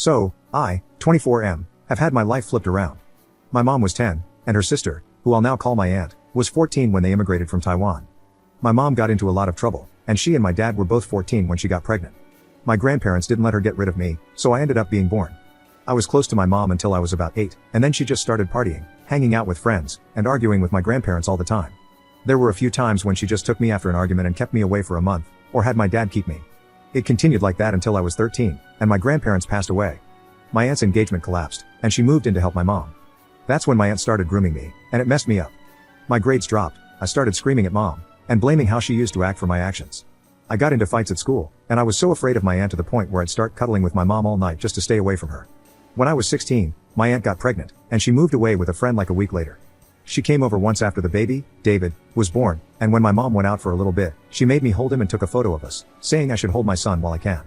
So, I, 24M, have had my life flipped around. My mom was 10, and her sister, who I'll now call my aunt, was 14 when they immigrated from Taiwan. My mom got into a lot of trouble, and she and my dad were both 14 when she got pregnant. My grandparents didn't let her get rid of me, so I ended up being born. I was close to my mom until I was about 8, and then she just started partying, hanging out with friends, and arguing with my grandparents all the time. There were a few times when she just took me after an argument and kept me away for a month, or had my dad keep me. It continued like that until I was 13, and my grandparents passed away. My aunt's engagement collapsed, and she moved in to help my mom. That's when my aunt started grooming me, and it messed me up. My grades dropped, I started screaming at mom, and blaming how she used to act for my actions. I got into fights at school, and I was so afraid of my aunt to the point where I'd start cuddling with my mom all night just to stay away from her. When I was 16, my aunt got pregnant, and she moved away with a friend like a week later. She came over once after the baby, David, was born, and when my mom went out for a little bit, she made me hold him and took a photo of us, saying I should hold my son while I can.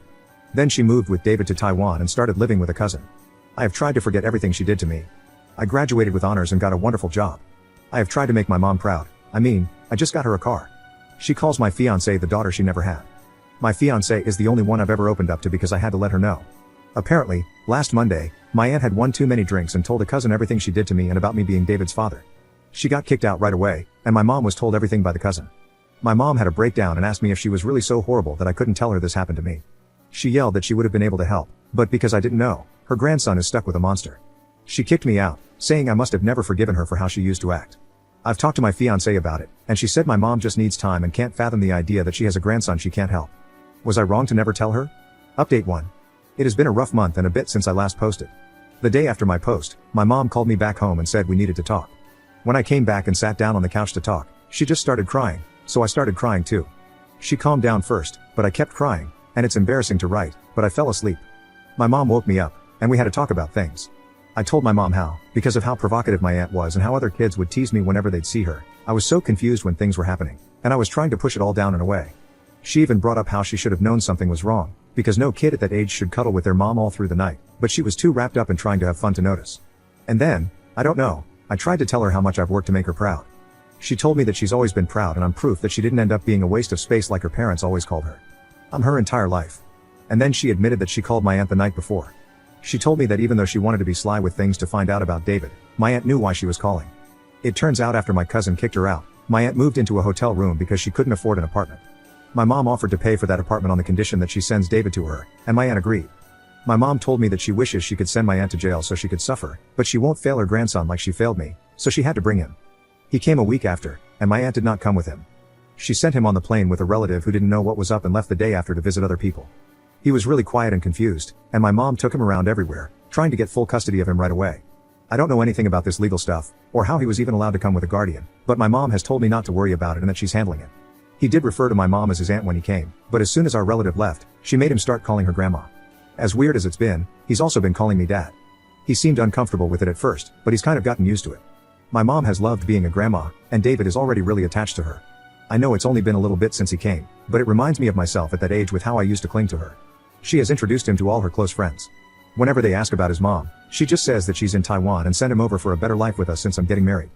Then she moved with David to Taiwan and started living with a cousin. I have tried to forget everything she did to me. I graduated with honors and got a wonderful job. I have tried to make my mom proud. I just got her a car. She calls my fiancée the daughter she never had. My fiancée is the only one I've ever opened up to because I had to let her know. Apparently, last Monday, my aunt had one too many drinks and told a cousin everything she did to me and about me being David's father. She got kicked out right away, and my mom was told everything by the cousin. My mom had a breakdown and asked me if she was really so horrible that I couldn't tell her this happened to me. She yelled that she would have been able to help, but because I didn't know, her grandson is stuck with a monster. She kicked me out, saying I must have never forgiven her for how she used to act. I've talked to my fiancée about it, and she said my mom just needs time and can't fathom the idea that she has a grandson she can't help. Was I wrong to never tell her? Update 1. It has been a rough month and a bit since I last posted. The day after my post, my mom called me back home and said we needed to talk. When I came back and sat down on the couch to talk, she just started crying, so I started crying too. She calmed down first, but I kept crying, and it's embarrassing to write, but I fell asleep. My mom woke me up, and we had to talk about things. I told my mom how, because of how provocative my aunt was and how other kids would tease me whenever they'd see her, I was so confused when things were happening, and I was trying to push it all down and away. She even brought up how she should have known something was wrong, because no kid at that age should cuddle with their mom all through the night, but she was too wrapped up in trying to have fun to notice. And then, I don't know, I tried to tell her how much I've worked to make her proud. She told me that she's always been proud and I'm proof that she didn't end up being a waste of space like her parents always called her. I'm her entire life. And then she admitted that she called my aunt the night before. She told me that even though she wanted to be sly with things to find out about David, my aunt knew why she was calling. It turns out after my cousin kicked her out, my aunt moved into a hotel room because she couldn't afford an apartment. My mom offered to pay for that apartment on the condition that she sends David to her, and my aunt agreed. My mom told me that she wishes she could send my aunt to jail so she could suffer, but she won't fail her grandson like she failed me, so she had to bring him. He came a week after, and my aunt did not come with him. She sent him on the plane with a relative who didn't know what was up and left the day after to visit other people. He was really quiet and confused, and my mom took him around everywhere, trying to get full custody of him right away. I don't know anything about this legal stuff, or how he was even allowed to come with a guardian, but my mom has told me not to worry about it and that she's handling it. He did refer to my mom as his aunt when he came, but as soon as our relative left, she made him start calling her grandma. As weird as it's been, he's also been calling me dad. He seemed uncomfortable with it at first, but he's kind of gotten used to it. My mom has loved being a grandma, and David is already really attached to her. I know it's only been a little bit since he came, but it reminds me of myself at that age with how I used to cling to her. She has introduced him to all her close friends. Whenever they ask about his mom, she just says that she's in Taiwan and sent him over for a better life with us since I'm getting married.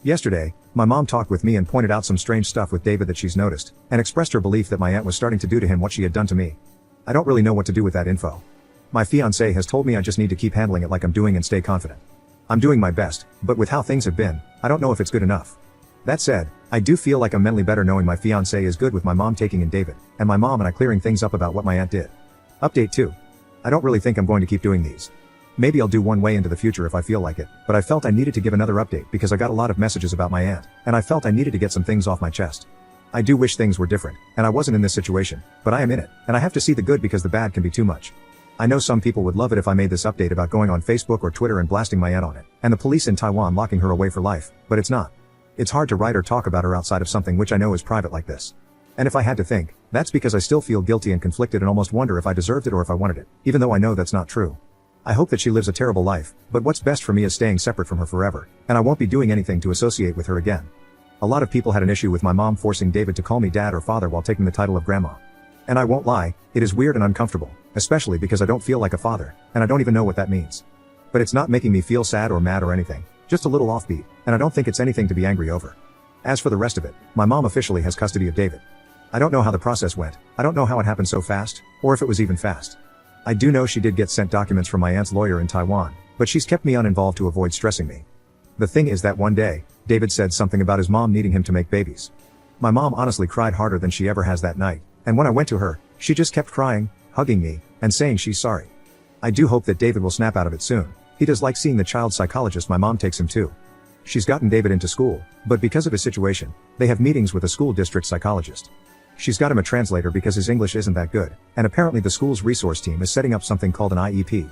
Yesterday, my mom talked with me and pointed out some strange stuff with David that she's noticed, and expressed her belief that my aunt was starting to do to him what she had done to me. I don't really know what to do with that info. My fiancé has told me I just need to keep handling it like I'm doing and stay confident. I'm doing my best, but with how things have been, I don't know if it's good enough. That said, I do feel like I'm mentally better knowing my fiancé is good with my mom taking in David, and my mom and I clearing things up about what my aunt did. Update 2. I don't really think I'm going to keep doing these. Maybe I'll do one way into the future if I feel like it, but I felt I needed to give another update because I got a lot of messages about my aunt, and I felt I needed to get some things off my chest. I do wish things were different, and I wasn't in this situation, but I am in it, and I have to see the good because the bad can be too much. I know some people would love it if I made this update about going on Facebook or Twitter and blasting my aunt on it, and the police in Taiwan locking her away for life, but it's not. It's hard to write or talk about her outside of something which I know is private like this. And if I had to think, that's because I still feel guilty and conflicted and almost wonder if I deserved it or if I wanted it, even though I know that's not true. I hope that she lives a terrible life, but what's best for me is staying separate from her forever, and I won't be doing anything to associate with her again. A lot of people had an issue with my mom forcing David to call me dad or father while taking the title of grandma. And I won't lie, it is weird and uncomfortable, especially because I don't feel like a father, and I don't even know what that means. But it's not making me feel sad or mad or anything, just a little offbeat, and I don't think it's anything to be angry over. As for the rest of it, my mom officially has custody of David. I don't know how the process went, I don't know how it happened so fast, or if it was even fast. I do know she did get sent documents from my aunt's lawyer in Taiwan, but she's kept me uninvolved to avoid stressing me. The thing is that one day, David said something about his mom needing him to make babies. My mom honestly cried harder than she ever has that night, and when I went to her, she just kept crying, hugging me, and saying she's sorry. I do hope that David will snap out of it soon. He does like seeing the child psychologist my mom takes him to. She's gotten David into school, but because of his situation, they have meetings with a school district psychologist. She's got him a translator because his English isn't that good, and apparently the school's resource team is setting up something called an IEP.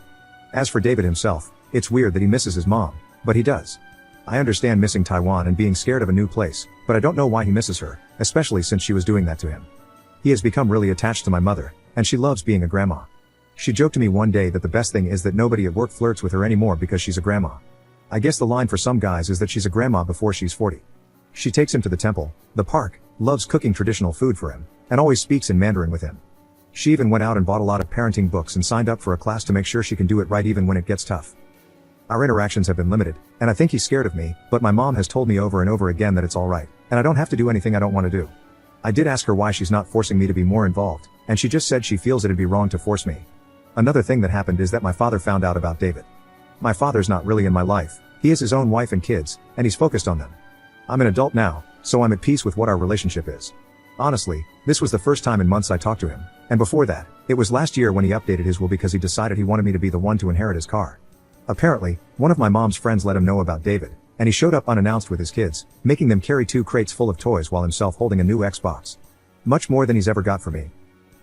As for David himself, it's weird that he misses his mom, but he does. I understand missing Taiwan and being scared of a new place, but I don't know why he misses her, especially since she was doing that to him. He has become really attached to my mother, and she loves being a grandma. She joked to me one day that the best thing is that nobody at work flirts with her anymore because she's a grandma. I guess the line for some guys is that she's a grandma before she's 40. She takes him to the temple, the park, loves cooking traditional food for him, and always speaks in Mandarin with him. She even went out and bought a lot of parenting books and signed up for a class to make sure she can do it right even when it gets tough. Our interactions have been limited, and I think he's scared of me, but my mom has told me over and over again that it's alright, and I don't have to do anything I don't want to do. I did ask her why she's not forcing me to be more involved, and she just said she feels it'd be wrong to force me. Another thing that happened is that my father found out about David. My father's not really in my life, he has his own wife and kids, and he's focused on them. I'm an adult now, so I'm at peace with what our relationship is. Honestly, this was the first time in months I talked to him, and before that, it was last year when he updated his will because he decided he wanted me to be the one to inherit his car. Apparently, one of my mom's friends let him know about David, and he showed up unannounced with his kids, making them carry 2 crates full of toys while himself holding a new Xbox. Much more than he's ever got from me.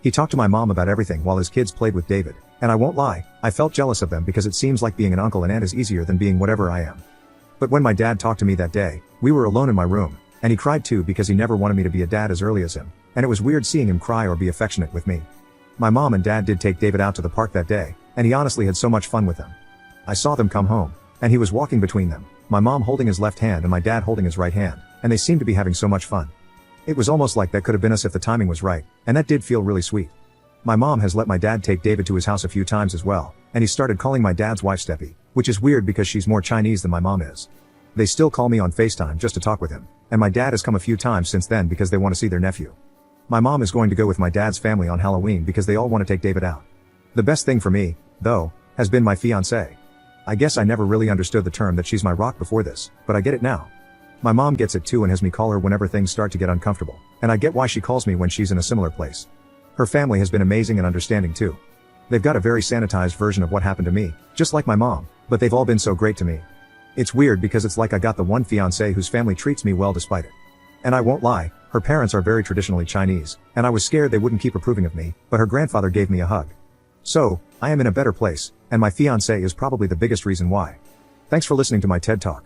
He talked to my mom about everything while his kids played with David, and I won't lie, I felt jealous of them because it seems like being an uncle and aunt is easier than being whatever I am. But when my dad talked to me that day, we were alone in my room, and he cried too because he never wanted me to be a dad as early as him, and it was weird seeing him cry or be affectionate with me. My mom and dad did take David out to the park that day, and he honestly had so much fun with them. I saw them come home, and he was walking between them, my mom holding his left hand and my dad holding his right hand, and they seemed to be having so much fun. It was almost like that could have been us if the timing was right, and that did feel really sweet. My mom has let my dad take David to his house a few times as well, and he started calling my dad's wife Steppy, which is weird because she's more Chinese than my mom is. They still call me on FaceTime just to talk with him, and my dad has come a few times since then because they want to see their nephew. My mom is going to go with my dad's family on Halloween because they all want to take David out. The best thing for me, though, has been my fiancée. I guess I never really understood the term that she's my rock before this, but I get it now. My mom gets it too and has me call her whenever things start to get uncomfortable, and I get why she calls me when she's in a similar place. Her family has been amazing and understanding too. They've got a very sanitized version of what happened to me, just like my mom, but they've all been so great to me. It's weird because it's like I got the one fiancé whose family treats me well despite it. And I won't lie, her parents are very traditionally Chinese, and I was scared they wouldn't keep approving of me, but her grandfather gave me a hug. So, I am in a better place, and my fiancé is probably the biggest reason why. Thanks for listening to my TED Talk.